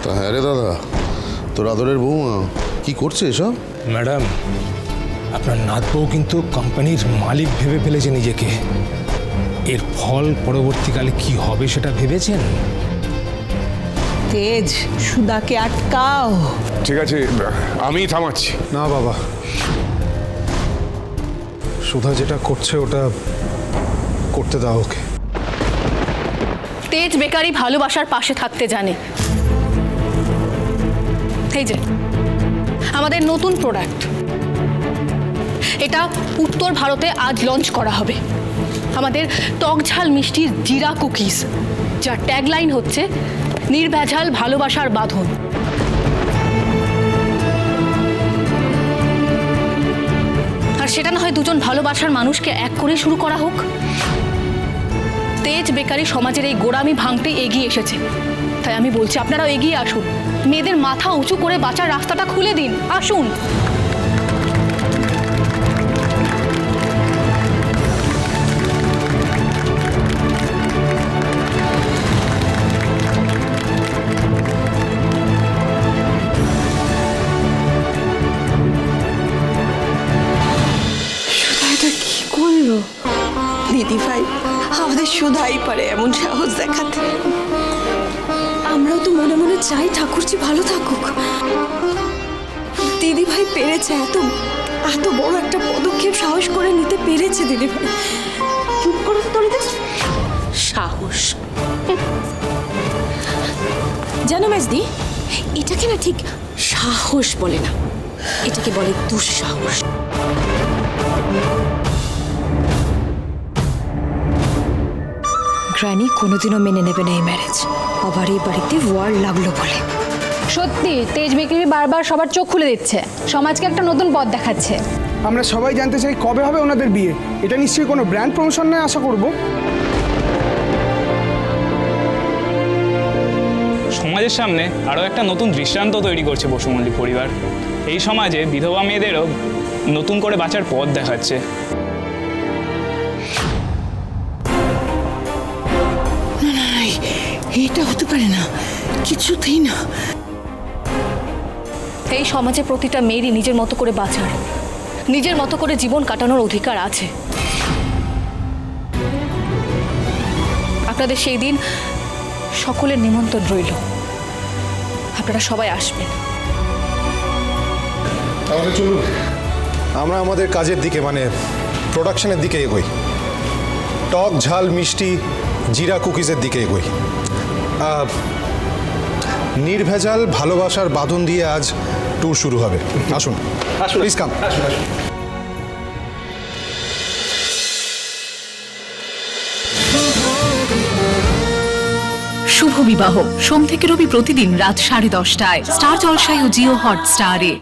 তা হ্যাঁ রে দাদা, তোর আদরের বৌমা কি করছে এসব? ম্যাডাম, আপনার নাতবউ কিন্তু কোম্পানির মালিক ভেবে ফেলেছে নিজেকে। এর ফল পরবর্তীকালে কি হবে সেটা ভেবেছেন? তেজ, সুধাকে আটকাও। ঠিক আছে, আমি থামাচ্ছি। না বাবা, সুধা যেটা করছে ওটা করতে দাও ওকে। তেজ বেকারি ভালোবাসার পাশে থাকতে জানে। এই যে আমাদের নতুন প্রোডাক্ট, এটা উত্তর ভারতে আজ লঞ্চ করা হবে। আমাদের টকঝাল মিষ্টির জিরা কুকিজ, যার ট্যাগলাইন হচ্ছে নির্ভেজাল ভালোবাসার বাঁধন। আর সেটা না হয় দুজন ভালোবাসার মানুষকে এক করে শুরু করা হোক। তেজ বেকারি সমাজের এই গোড়ামি ভাঙতে এগিয়ে এসেছে, তাই আমি বলছি আপনারাও এগিয়ে আসুন। মেয়েদের মাথা উঁচু করে বাঁচার রাস্তাটা খুলে দিন, আসুন। সুধা কি করলো? দিদি ভাই, আমাদের সুধাই পারে এমন সাহস দেখাতে। আমরাও তো মনে মনে চাই ঠাকুরজি ভালো থাকুক। দিদি ভাই পেরেছে, এত এত বড় একটা পদক্ষেপ সাহস করে নিতে পেরেছে দিদি ভাই। চুপ করো তো, সাহস জানো মেজদি, এটাকে না ঠিক সাহস বলে না, এটাকে বলে দুঃসাহস। গ্র্যানি কোনোদিনও মেনে নেবে না এই ম্যারেজ। আবার এই বাড়িতে ওয়ার লাগলো বলে। সত্যি তেজ বেকারি বারবার সবার চোখ খুলে দিচ্ছে, সমাজকে একটা নতুন পথ দেখাচ্ছে। আমরা সবাই জানতে চাই কবে হবে ওনাদের বিয়ে। এটা নিশ্চয়ই কোনো ব্র্যান্ড প্রমোশন নয় আশা করব। সমাজের সামনে আরও একটা নতুন দৃষ্টান্ত তৈরি করছে বসু মল্লিক পরিবার। এই সমাজে বিধবা মেয়েদেরও নতুন করে বাঁচার পথ দেখাচ্ছে। এটা হতে পারে না, কিছুতেই না। এই সমাজে প্রতিটা মেয়েরই নিজের মতো করে বাঁচার, নিজের মতো করে জীবন কাটানোর অধিকার আছে। আপনাদের সেই দিন সকলের নিমন্ত্রণ রইল, আপনারা সবাই আসবেন। তাহলে চলুন আমরা আমাদের কাজের দিকে, মানে প্রোডাকশনের দিকে এগোই। টক ঝাল মিষ্টি জিরা কুকিজের দিকে এগোই। নির্ভেজাল ভালোবাসার বাঁধন দিয়ে আজ ট্যুর শুরু হবে। আসুন প্লিজ কাম। শুভ বিবাহ সোম থেকে রবি প্রতিদিন রাত 10:30টায় স্টার জলসায় ও জিও হটস্টারে।